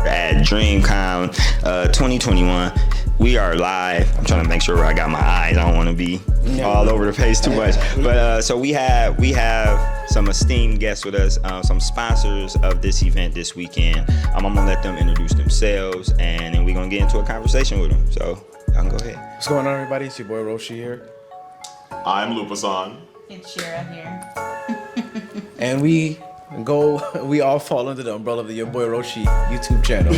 At DreamCon 2021, we are live. I'm trying to make sure I got my eyes. I don't want to be all over the place too much. But so we have some esteemed guests with us, some sponsors of this event this weekend. I'm gonna let them introduce themselves, and then we're gonna get into a conversation with them. So y'all can go ahead. What's going on, everybody? It's your boy Roshi here. I'm Lupasan. It's Sheera here. And we all fall under the umbrella of the YaBoyRoshi YouTube channel.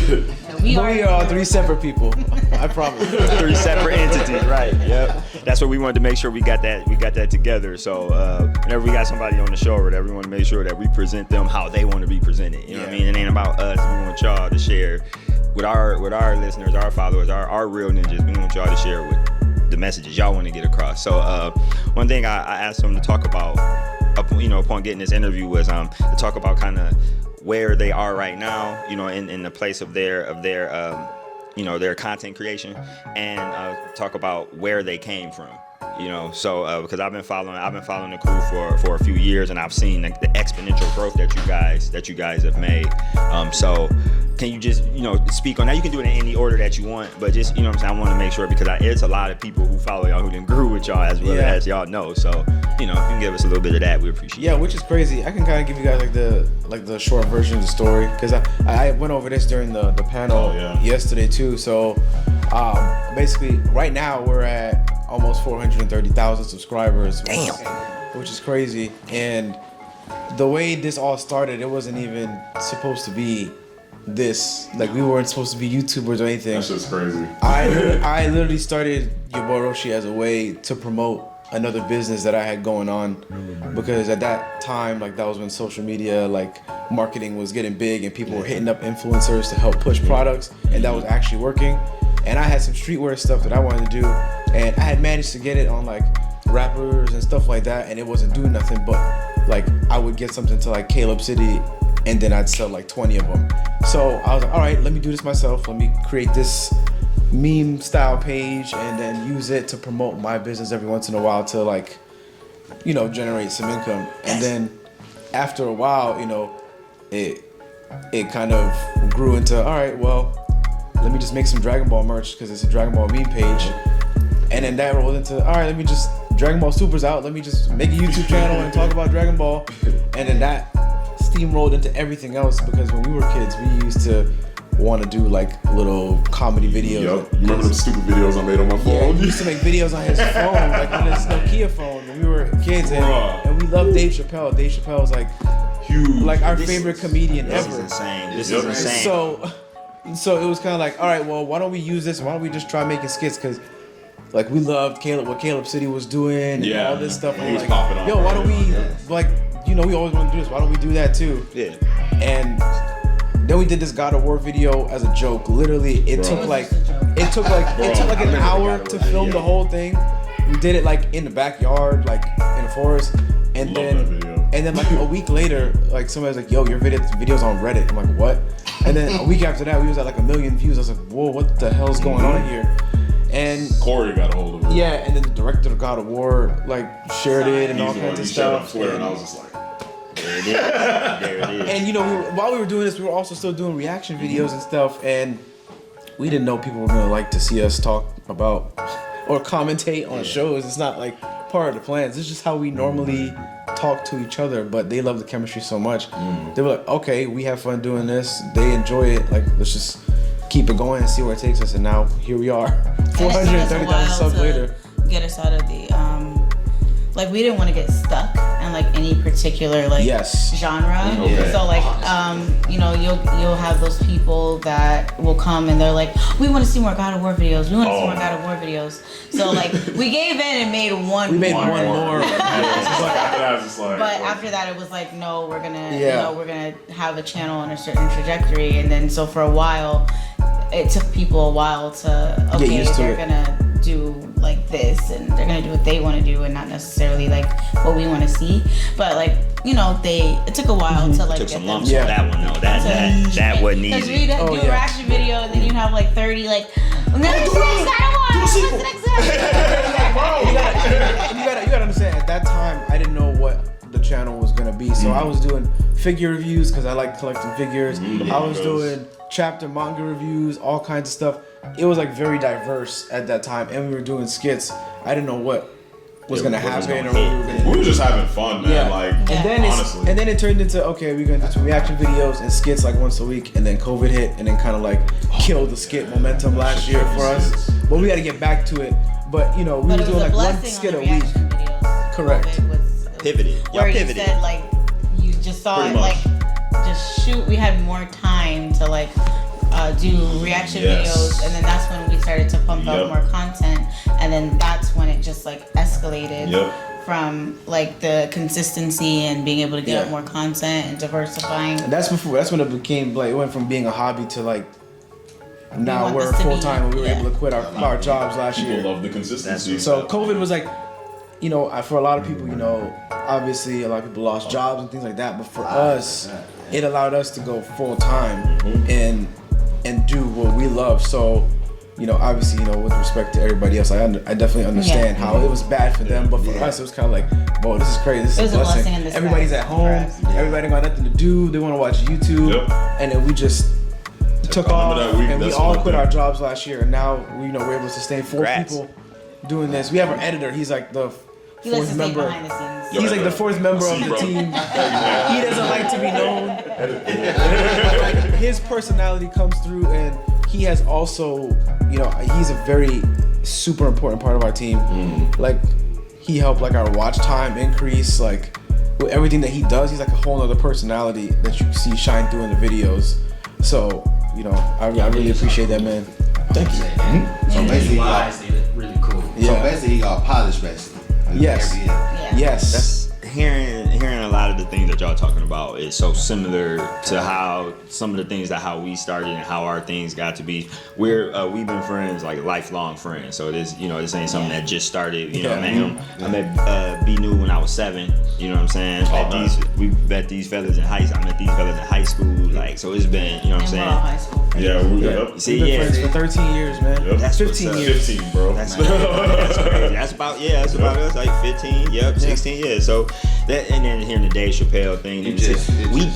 We are all three separate people. I promise. Three separate entities, right? Yep. That's what we wanted to make sure we got that together. So whenever we got somebody on the show, or whatever, we want to make sure that we present them how they want to be presented. You know what I mean? It ain't about us. We want y'all to share with our listeners, our followers, our real ninjas. We want y'all to share with the messages y'all want to get across. So one thing I asked them to talk about, upon getting this interview, was to talk about kind of where they are right now, in the place of their content creation, and talk about where they came from. So because I've been following the crew for a few years, and I've seen the exponential growth that you guys have made. So can you just speak on that? You can do it in any order that you want, but just I want to make sure, because it's a lot of people who follow y'all who done grew with y'all as well as y'all know. So if you can give us a little bit of that, we appreciate it. Yeah, which is crazy. I can kind of give you guys like the short version of the story, because I went over this during the panel yesterday too. So basically right now we're at almost 430,000 subscribers. Damn. Which is crazy. And the way this all started, it wasn't even supposed to be this. Like, we weren't supposed to be YouTubers or anything. That's just crazy. I literally started YaBoyRoshi as a way to promote another business that I had going on, because at that time, that was when social media, marketing was getting big, and people were hitting up influencers to help push products, and that was actually working. And I had some streetwear stuff that I wanted to do, and I had managed to get it on rappers and stuff like that, and it wasn't doing nothing, but I would get something to Caleb City, and then I'd sell 20 of them. So I was like, all right, let me do this myself. Let me create this meme style page and then use it to promote my business every once in a while to generate some income. And then after a while, it kind of grew into, all right, well, let me just make some Dragon Ball merch, because it's a Dragon Ball meme page. And then that rolled into, all right, let me just, Dragon Ball Super's out, let me just make a YouTube channel and talk about Dragon Ball. And then that steamrolled into everything else, because when we were kids, we used to want to do little comedy videos. Yep. You remember them stupid videos I made on my phone? Yeah, he used to make videos on his phone, on his Nokia phone when we were kids, and we loved Dave Chappelle. Dave Chappelle was huge, our favorite comedian ever. This is insane. This is insane. So it was kind of all right, well, why don't we use this? Why don't we just try making skits? Because we loved what Caleb City was doing and all this stuff. He was popping off. Yo, why don't we we always want to do this. Why don't we do that too? Yeah. And then we did this God of War video as a joke. Literally, it took an hour to film the whole thing. We did it in the backyard, in the forest, and then a week later, somebody was like, "Yo, your video's on Reddit." I'm like, "What?" And then a week after that, we was at 1 million views. I was like, "Whoa, what the hell's going on here?" And Corey got a hold of it. Yeah, and then the director of God of War shared it and all kinds of stuff. And I was just like, there it is. And while we were doing this, we were also still doing reaction videos and stuff, and we didn't know people were gonna like to see us talk about or commentate on shows. It's not part of the plans. It's just how we normally talk to each other, but they love the chemistry so much. They were like, okay, we have fun doing this. They enjoy it. Let's just keep it going and see where it takes us. And now here we are, 430,000 subs later. Get us out of the we didn't want to get stuck in any particular genre. Okay. So you'll have those people that will come and they're like, we want to see more God of War videos. We want to see more God of War videos. So we gave in and made one. We made one more. But after that, it was no, we're gonna have a channel on a certain trajectory, and then so for a while, it took people a while to they're gonna do this, and they're gonna do what they want to do, and not necessarily what we want to see. But it took a while to took some lumps on that one though. That wasn't easy. Because we'd do a reaction video, and then you'd have 30 You gotta understand, at that time I didn't know what be. So I was doing figure reviews because I like collecting figures. I was doing chapter manga reviews, all kinds of stuff. It was like very diverse at that time, and we were doing skits. I didn't know what was gonna happen or what we were gonna do. We were just having fun, man. Like, honestly. And then it turned into, okay, we're gonna do some reaction videos and skits like once a week, and then COVID hit and then kind of like killed the skit momentum last year for us. But we got to get back to it. But you know, we were doing like one skit a week. Videos. Correct. Pivoted. Where you said like you just saw it like just shoot. We had more time to like do reaction videos, and then that's when we started to pump out more content, and then that's when it just like escalated from like the consistency and being able to get out more content and diversifying. And that's when it became like, it went from being a hobby to like now we're full time, and we were able to quit our jobs last year. People love the consistency. So COVID was like, you know, for a lot of people, you know, obviously a lot of people lost jobs and things like that, but for us, it allowed us to go full time and do what we love. So, you know, obviously, you know, with respect to everybody else, I definitely understand how it was bad for them, but for us, it was kind of like, whoa, this is crazy. This is a blessing. Everybody's at home. Everybody got nothing to do. They want to watch YouTube, and then we just took off, and we all quit our jobs last year. And now, you know, we're able to sustain 4 people doing this. We have our editor. He's like the fourth member. He's like the fourth member of the team. He doesn't like to be known. Like, his personality comes through, and he has also, you know, he's a very super important part of our team. Like, he helped like our watch time increase. Like, with everything that he does, he's like a whole other personality that you see shine through in the videos. So, you know, I really appreciate that, man. Thank you. So basically, really cool. So basically, he got polished, basically. Yes. Yes. That's hearing a lot of the things that y'all talking about is so similar to how some of the things that how we started and how our things got to be. We've been friends, like lifelong friends. So this, you know, this ain't something that just started. You know, I met B New when I was 7. You know what I'm saying? We met these fellas in high school. Like, so it's been, you know what I'm saying? High school. See, we've been friends for 13 years, man. That's 15 years. 15, bro. That's crazy. That's about us, like 15, 16 years. So that, and then hearing the Dave Chappelle thing, we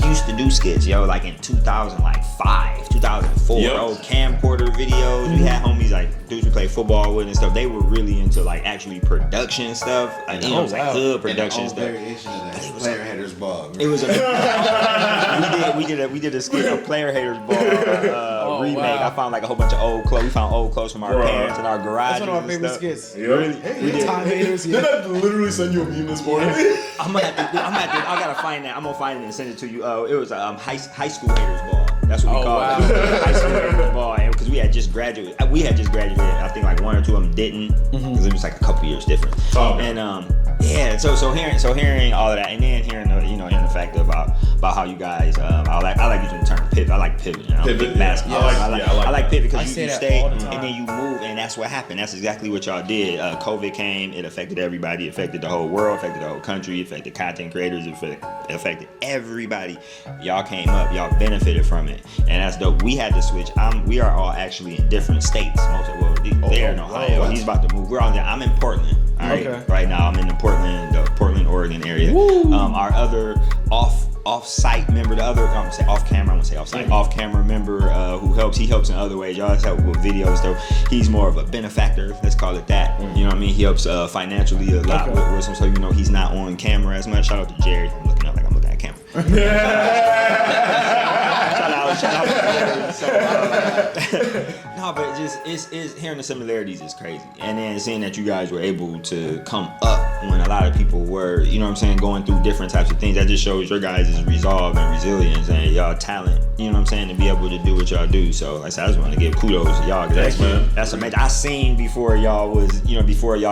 used to do skits, like in 2005, 2004, old camcorder videos. We had homies like dudes we played football with and stuff. They were really into like actually production stuff, like it was like hood production stuff. Variation of that player haters ball. It was we did a skit, a player haters ball remake. Wow. I found like a whole bunch of old clothes. We found old clothes from our parents in our garage. That's one of our favorite skits. We did. Time haters. Did I literally send you a meme this morning? I gotta find that. I'm gonna find it and send it to you. It was a high school haters ball. That's what we called it. High school haters ball, because we had just graduated. I think like 1 or 2 of them didn't, because it was like a couple years different. And so hearing all of that, and then hearing the fact about how you guys, I like using the term pivot. I like pivot. Pivot basketball. I like pivot because you stay and then you move, and that's what happened. That's exactly what y'all did. COVID came. It affected everybody. It affected the whole world. Affected the whole country. It affected content creators. It affected everybody. Y'all came up. Y'all benefited from it, and that's dope. We had to switch. We are all actually in different states. They're in Ohio. He's about to move. We're all there. I'm in Portland. All right. Okay. Right now, I'm in the Portland, Oregon area. Our other off-site member, off-camera member who helps. He helps in other ways. Y'all help with videos stuff. He's more of a benefactor. Let's call it that. You know what I mean? He helps financially a lot with some. So he's not on camera as much. Shout out to Jerry. I'm looking up like I'm looking at camera. Shout out to Jerry. No, but it's hearing the similarities is crazy, and then seeing that you guys were able to come up when a lot of people were, you know what I'm saying, going through different types of things. That just shows your guys' resolve and resilience and y'all talent, you know what I'm saying, to be able to do what y'all do. So like I said, I just want to give kudos to y'all, because that's amazing. I seen before y'all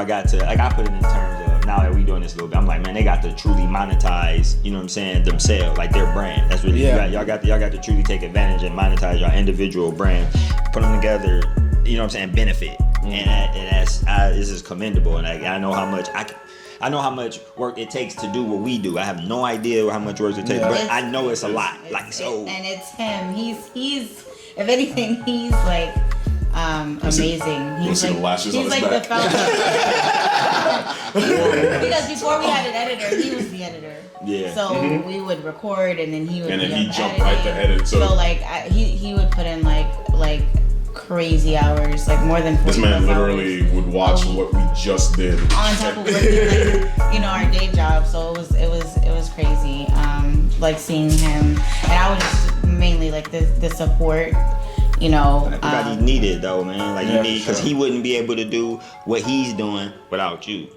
got to, like, I put it in terms of, now that we doing this a little bit, I'm like, man, they got to truly monetize, you know what I'm saying, themselves, like their brand. That's really y'all got to truly take advantage and monetize your individual brand, put them together, you know what I'm saying, benefit. And this is commendable, and I know how much work it takes to do what we do. I have no idea how much work it takes, but I know it's a lot. And it's him. He's if anything, he's like amazing. He's like the founder. Because before we had an editor, he was the editor. Yeah. So we would record, and then he would. And then be he up jumped editing. right to edit. So like he would put in like crazy hours, like more than 40 this man literally hours would watch what we just did. on top of working, like, our day job. So it was crazy. Like seeing him, and I was just mainly like the support. Everybody needed though, man. Like you need, because he wouldn't be able to do what he's doing without you.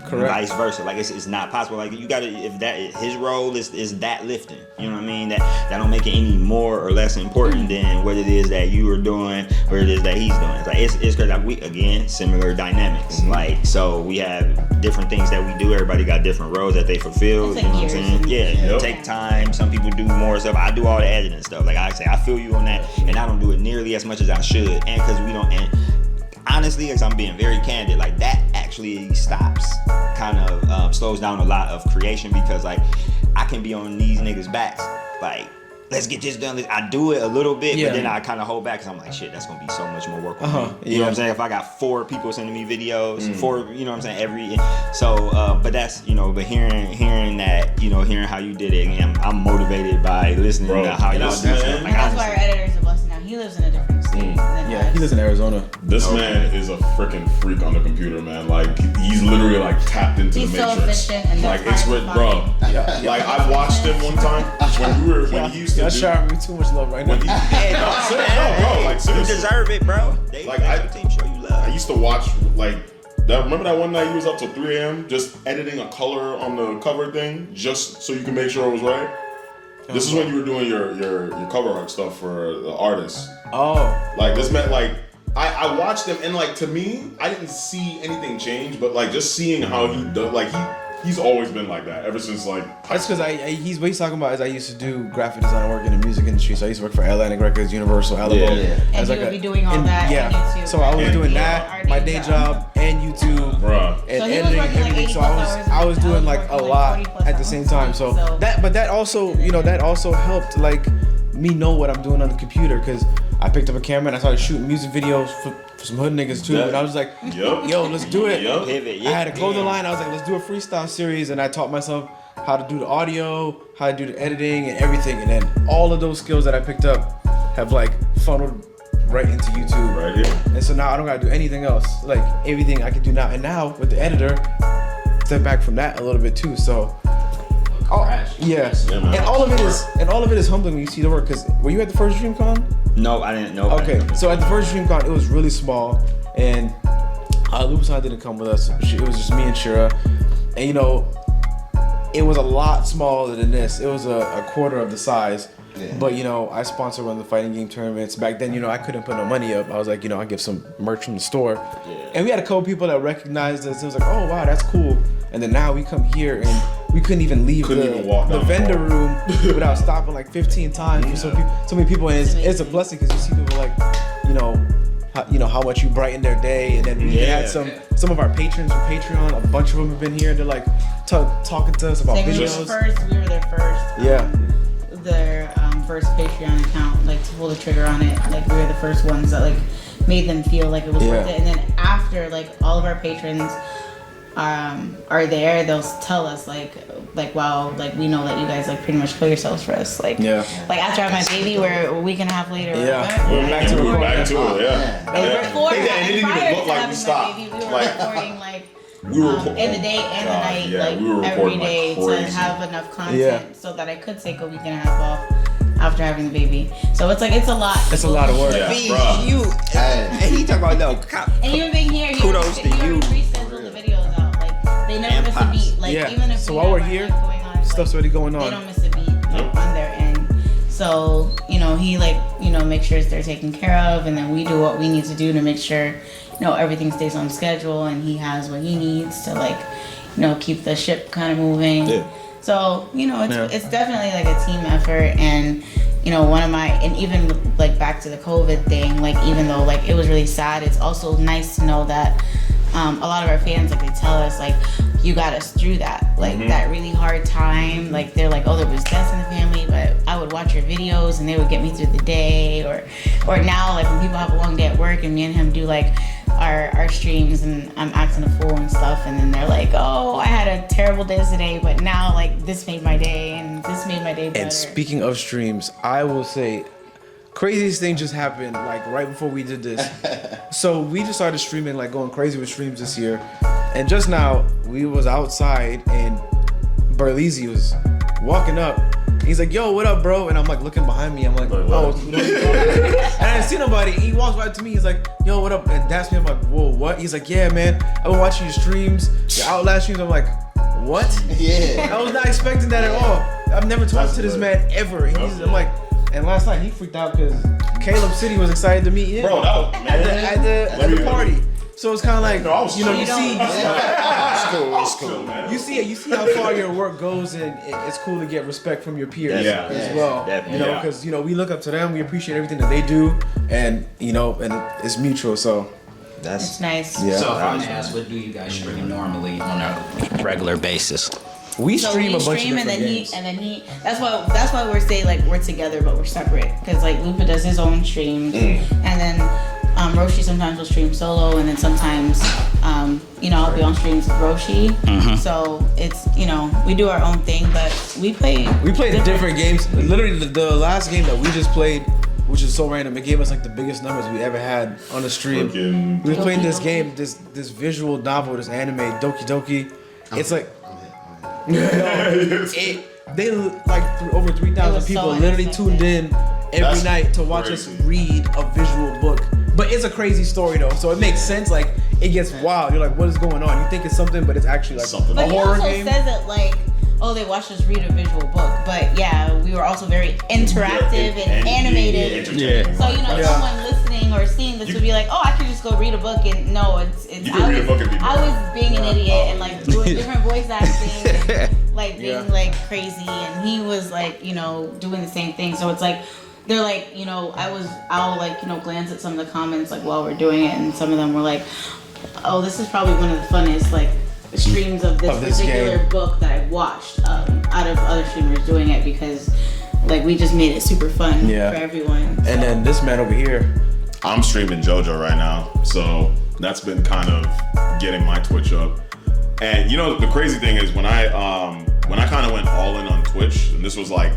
Correct. And vice versa. Like it's not possible. Like you gotta, if that his role is that lifting. You know what I mean? That don't make it any more or less important than what it is that you are doing or it is that he's doing. It's like it's crazy. Like we again similar dynamics. Like so we have different things that we do. Everybody got different roles that they fulfill. It's You like know what I'm saying? years. Yeah. It take time. Some people do more stuff. I do all the editing stuff. Like I say, I feel you on that, and I don't do it nearly as much as I should. And because we don't. And honestly, as I'm being very candid, like that actually stops, kind of slows down a lot of creation, because like I can be on these niggas' backs, like let's get this done. I do it a little bit, but then I kind of hold back because I'm like, shit, that's gonna be so much more work on me. You know what I'm saying? If I got 4 people sending me videos, 4, you know what I'm saying, but that's, but hearing that, hearing how you did it, and I'm motivated by listening to how y'all do it. And that's why our editor's a blessing now. He lives in a different state than us. He lives in Arizona. This man is a freaking freak on the computer, man. Like he's literally like tapped into He's the so matrix. efficient and Like that's it's hard to bro. find. Like I watched him one time when he used to Y'all do. showering me too much love right now. When he, no, like You seriously. deserve it, bro. Like, I- team show you love. I used to watch like that. Remember that one night he was up till 3 a.m. just editing a color on the cover thing, just so you can make sure it was right. This is when you were doing your cover art stuff for the artists. Oh. Like this meant like I watched him, and like to me, I didn't see anything change, but like just seeing how he does, like he's always been like that ever since like. That's because what he's talking about is I used to do graphic design work in the music industry. So I used to work for Atlantic Records, Universal, Alamo. Yeah. And you would be doing all that on YouTube. So I was And doing yeah. that, my day job, and YouTube, Bruh. and So he was editing working, like, everything. So 80 plus hours I a was week. I doing was like working, a like, lot 40 plus at the same hours a time. week, So so- that also helped like me know what I'm doing on the computer, because I picked up a camera and I started shooting music videos for some hood niggas too. Yeah. And I was like, Yup. yo, let's do it. Yup. Pivot, I had a clothing line. I was like, let's do a freestyle series, and I taught myself how to do the audio, how to do the editing, and everything. And then all of those skills that I picked up have like funneled right into YouTube. Right here. And so now I don't gotta do anything else. Like everything I can do now. And now with the editor, step back from that a little bit too. So. Yeah. Yeah, man. And all of it is humbling when you see the work. Cause were you at the first DreamCon? No, I didn't know. Okay, so at the first DreamCon, it was really small, and Lupasan didn't come with us. It was just me and Sheera, and it was a lot smaller than this. It was a quarter of the size. Yeah. But I sponsored one of the fighting game tournaments. Back then, I couldn't put no money up. I was like, I give some merch from the store. Yeah. And we had a couple people that recognized us. It was like, oh wow, that's cool. And then now we come here and we couldn't even leave Even walk the down vendor hall. room without stopping like 15 times for so many people. And it's a blessing because you see people like, how much you brighten their day. And then we had some of our patrons from Patreon. A bunch of them have been here. They're like talking to us about Saying we videos. were their first. Their first Patreon account, like to pull the trigger on it. Like we were the first ones that like made them feel like it was worth it. And then after like all of our patrons are there, they'll tell us like wow, like we know that you guys like pretty much kill yourselves for us. Like after I had my baby, we're a week and a half later. We're back And to we were recording. back to it, yeah. Like before, And it didn't prior even look to like having we my stopped. baby, we were Like, recording like we were recording in the day and the night, yeah, like we were every recording day like crazy. to have enough content so that I could take a week and a half off after having the baby. So it's like it's a lot. It's a lot of work. Yeah, Me, bruh. you, and he talking about no. And even being here, Kudos to you. rescheduled the videos out. Like they never miss a beat. Like even if So we while we're have our here, life going on, stuff's already going they on. don't miss a beat on their end. So he makes sure they're taken care of, and then we do what we need to do to make sure everything stays on schedule, and he has what he needs to keep the ship kind of moving. Yeah. So it's definitely like a team effort, and and even like back to the COVID thing, like even though like it was really sad, it's also nice to know that a lot of our fans, like, they tell us, like, you got us through that, like, that really hard time. Like, they're like, oh, there was deaths in the family, but I would watch your videos and they would get me through the day. Or now, like, when people have a long day at work and me and him do, like, our streams and I'm acting a fool and stuff, and then they're like, oh, I had a terrible day today, but now, like, this made my day and this made my day better. And speaking of streams, I will say, craziest thing just happened, like, right before we did this. So we just started streaming, like, going crazy with streams this year. And just now, we was outside and Berlizzi was walking up. He's like, yo, what up, bro? And I'm like looking behind me. I'm like, oh. And I didn't see nobody. He walks right to me. He's like, yo, what up? And that's me. I'm like, whoa, what? He's like, yeah, man. I've been watching your streams, your Outlast streams. I'm like, what? Yeah. I was not expecting that at all. I've never talked to this man ever. And I'm like, and last night he freaked out because Caleb City was excited to meet him. Bro, at the party. So it's kind of like, you see, It's cool, man. you see how far your work goes, and it's cool to get respect from your peers as well. Definitely. You know, because we look up to them, we appreciate everything that they do, and and it's mutual. So It's nice. Yeah. So if I may ask, what do you guys stream normally on a regular basis? we So stream we a bunch stream of and different then games. that's why we're saying, like, we're together but we're separate, because, like, Lupa does his own streams and then Roshi sometimes will stream solo, and then sometimes I'll be on streams with Roshi. So it's we do our own thing, but we play different games. Literally the last game that we just played, which is so random, it gave us like the biggest numbers we ever had on the stream. We were playing this game, this visual novel, this anime, Doki Doki. It's like they like over 3,000 people so literally tuned in every night to watch us read a visual book. But it's a crazy story though, so it makes sense. Like, it gets wild. You're like, what is going on? You think it's something, but it's actually like Something. a But he horror also game. says that, like, oh, they watched us read a visual book, but yeah, we were also very interactive and animated. Yeah. So someone listening or seeing this would be like, oh, I could just go read a book, and no, it's You can read a book and be I was being an idiot and, like, doing different voice acting, and, like, being like crazy, and he was like doing the same thing. So it's like, they're like, I'll like glance at some of the comments, like, while we're doing it, and some of them were like, oh, this is probably one of the funnest, like, streams of this particular book that I've watched out of other streamers doing it, because, like, we just made it super fun for everyone. And then this man over here, I'm streaming JoJo right now, so that's been kind of getting my Twitch up. And the crazy thing is when I kind of went all in on Twitch, and this was like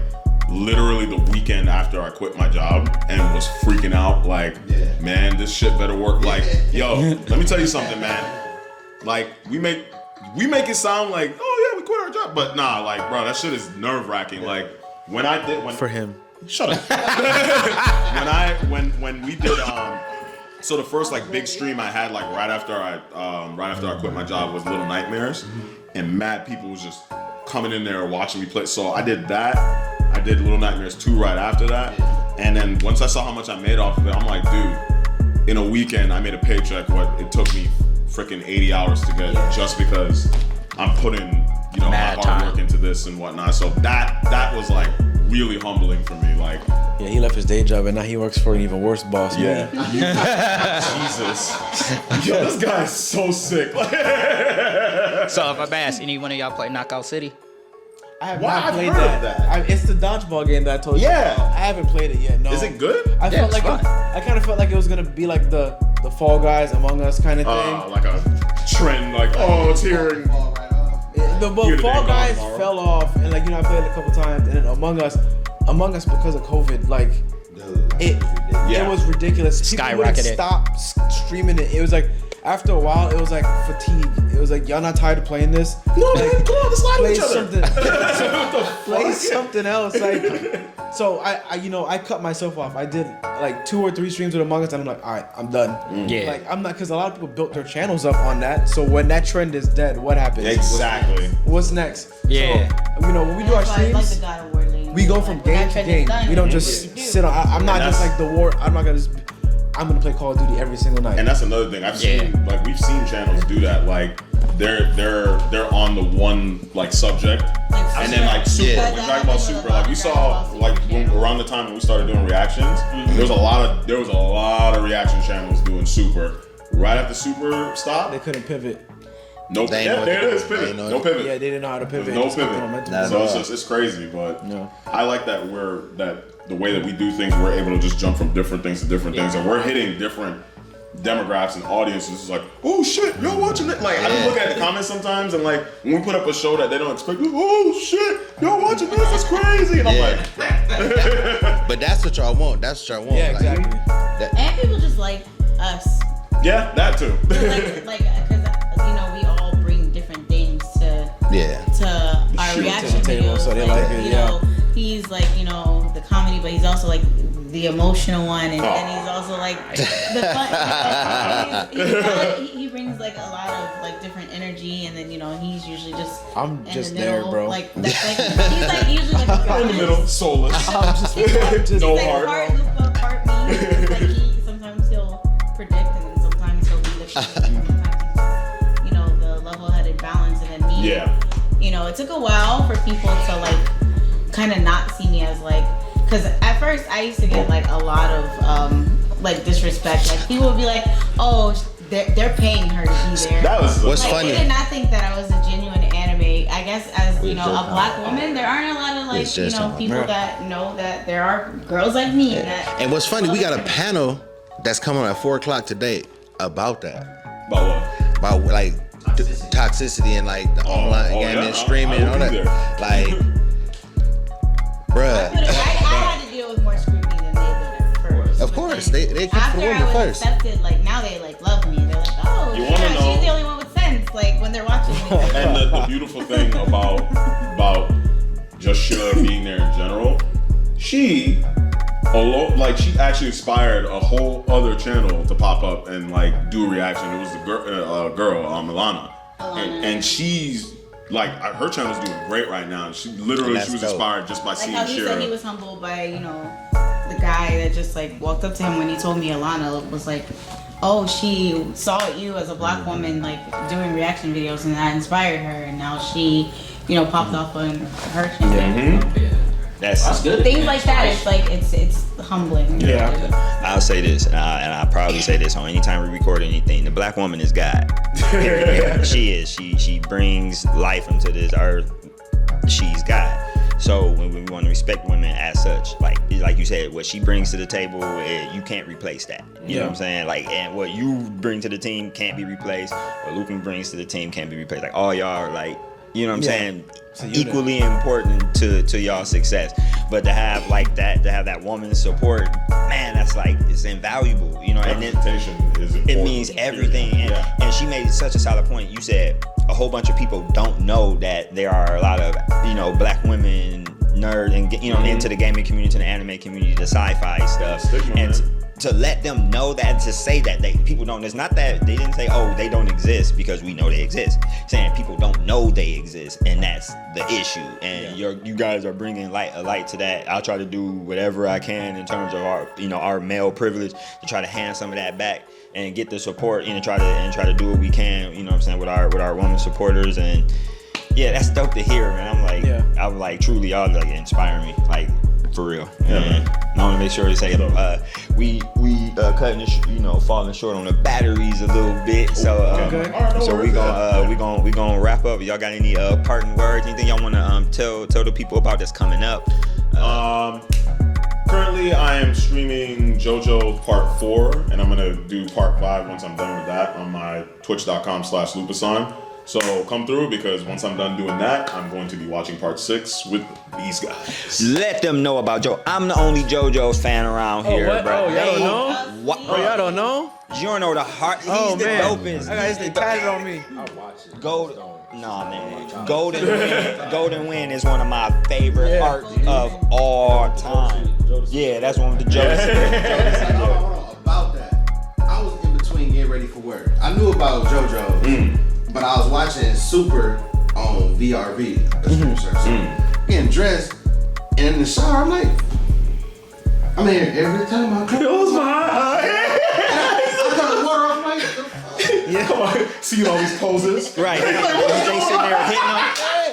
literally the weekend after I quit my job and was freaking out, like, man, this shit better work. Like, yo, let me tell you something, man. Like, we make it sound like, oh yeah, we quit our job, but nah, like, bro, that shit is nerve wracking. Like, when for him. Shut up. when we did so the first like big stream I had, like right after I quit my job, was Little Nightmares, and mad people was just coming in there watching me play. So I did that. I did Little Nightmares 2 right after that, and then once I saw how much I made off of it, I'm like, dude, in a weekend I made a paycheck what it took me freaking 80 hours to get, just because I'm putting my hard work into this and whatnot. So that was like really humbling for me. Like, yeah, he left his day job and now he works for an even worse boss. Yeah. Jesus. Yo, this guy is so sick. So if I ask, any one of y'all play Knockout City? I have Wow, not I've played heard of that. that. It's the dodgeball game that I told you Yeah. about. I haven't played it yet. No. Is it good? I felt it's like fun. I kind of felt like it was gonna be like the Fall Guys, Among Us kind of thing. Like a trend, like, oh, it's here. The Here today, Fall gone Guys tomorrow. fell off, and like I played it a couple times, and then Among Us because of COVID, like it was ridiculous. People wouldn't Skyrocketed. stop streaming it. It was like after a while, it was like fatigue. It was like, y'all not tired of playing this? No, like, man, come on, let's lie to play each other. something. Play something else. Like, so I cut myself off. I did like 2 or 3 streams with Among Us, and I'm like, all right, I'm done. Yeah. Like, I'm not, because a lot of people built their channels up on that. So when that trend is dead, what happens? Exactly. What's next? Yeah. So, when we do our That's why I like streams, the God of War lane. we go from Like, when game that to trend game. is done, We don't you just do what you sit on. I'm not And just that's- like the war. I'm not gonna just. I'm gonna play Call of Duty every single night. And that's another thing. We've seen channels do that. Like, they're on the one like subject, and then like Super. Yeah. When you're talking about Super, like we saw like around the time when we started doing reactions, there was a lot of reaction channels doing Super right after Super stopped. They couldn't pivot. Nope. Yeah, there it is. Pivot. No pivot. Yeah, they didn't know how to pivot. There's no pivot. So it's crazy, but I like that the way that we do things, we're able to just jump from different things to different things, and we're hitting different demographics and audiences. It's like, oh shit, y'all watching it? Like I just look at the comments sometimes, and like when we put up a show that they don't expect, oh shit, y'all watching this? It's crazy, and I'm like, but that's what y'all want. That's what y'all want. Yeah, exactly. And people just like us. Yeah, that too. like, because we all bring different things to our reaction videos. So they like it. You know, he's like the comedy, but he's also like the emotional one, and he's also like the fun. He brings like a lot of like different energy, and then he's usually just I'm just there, bro. Like he's like usually like in the middle, soulless. I'm just no like heart. Part Lupa, part me. It's like sometimes he'll predict, and then sometimes he'll be the sometimes he's the level-headed balance, and then me. Yeah. It took a while for people to like kind of not see me as like. Because at first I used to get like a lot of like disrespect. Like people would be like, "Oh, they're paying her to be there." That was what's like, funny. They did not think that I was a genuine anime. I guess as a black woman, there aren't a lot of like people that know that there are girls like me. And what's funny, we got a panel that's coming at 4:00 today about that. About what? About like toxicity and like the online gaming and streaming and all that. Like. Bruh. I had to deal with more scrutiny than they did at first. Of course, they came for the women after I was first. accepted, like now they like love me. They're like, oh, she's the only one with sense. Like when they're watching me. And the beautiful thing about just Sheera being there in general, she actually inspired a whole other channel to pop up and like do a reaction. It was the girl, Milana, and she's. Like her channel's doing great right now. She was inspired just by seeing Sheera. Like how he said he was humbled by the guy that just like walked up to him when he told me Alana was like, oh, she saw you as a black woman like doing reaction videos and that inspired her, and now she popped off on her channel. Mm-hmm. That's good. Things like that. It's like it's humbling. Yeah. I'll say this, and I proudly say this on any time we record anything. The black woman is God. She is. She brings life into this earth. She's God. So when we want to respect women as such, like you said, what she brings to the table, you can't replace that. You know what I'm saying? Like, and what you bring to the team can't be replaced. What Lupan brings to the team can't be replaced. Like all y'all are like, you know what I'm saying? Equally important to y'all's success. But to have like that, to have that woman's support, man, that's like, it's invaluable, and it means everything. And she made such a solid point. You said a whole bunch of people don't know that there are a lot of, black women, nerd, and into the gaming community, the anime community, the sci-fi stuff. And to let them know that, to say that people don't, it's not that they didn't say, oh, they don't exist because we know they exist. Saying people don't know they exist, and that's the issue. And you guys are bringing a light to that. I'll try to do whatever I can in terms of our male privilege to try to hand some of that back and get the support and try to do what we can. With our women supporters. And yeah, that's dope to hear, man. I'm like truly, y'all like inspire me, like for real. And I want to make sure to say we cutting falling short on the batteries a little bit. So we gonna wrap up. Y'all got any parting words? Anything y'all want to tell the people about that's coming up? Currently, I am streaming JoJo Part 4, and I'm gonna do Part 5 once I'm done with that on my Twitch.com/Lupasan. So come through, because once I'm done doing that, I'm going to be watching Part 6 with these guys. Let them know about Joe. I'm the only JoJo's fan around here, what? bro. Oh, y'all don't know? What? Oh, y'all don't know? You don't know the heart. He's the dopest. I got this thing tatted on me. I watch it. Man. Golden Wind is one of my favorite arcs of all time. Yeah, that's one of the Jonas. Hold on. About that, I was in between getting ready for work. I knew about JoJo, but I was watching Super on VRV, getting dressed, and in the shower, I'm like, I'm here every time I Close my eyes. I got the water off my Come on, see all these poses. Right. They sitting there hitting them.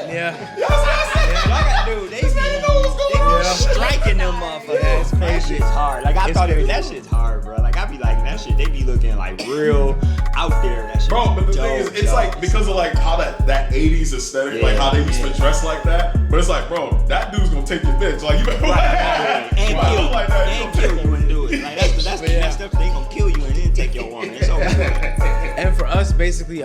Yeah. Y'all gotta do. They know what's going on. striking them motherfuckers. That shit's hard. Like I thought that shit's hard, bro. Like I be like that shit. They be looking like real out there. That shit. Bro, but the thing is, it's like because of like how that 80s aesthetic, like how they used to dress like that. But it's like, bro, that dude's gonna take your bitch. Like you better and kill you. Like that, and kill you and do it. Like that's the stuff. They gonna kill you and then take your woman. It's over. And for us, basically,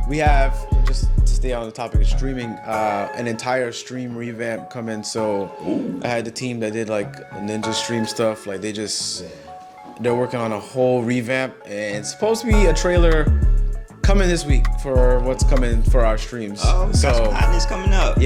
we have, just to stay on the topic of streaming, an entire stream revamp coming. So I had the team that did like Ninja Stream stuff. Like they're working on a whole revamp, and it's supposed to be a trailer coming this week for what's coming for our streams. Oh, so got some hotness coming up.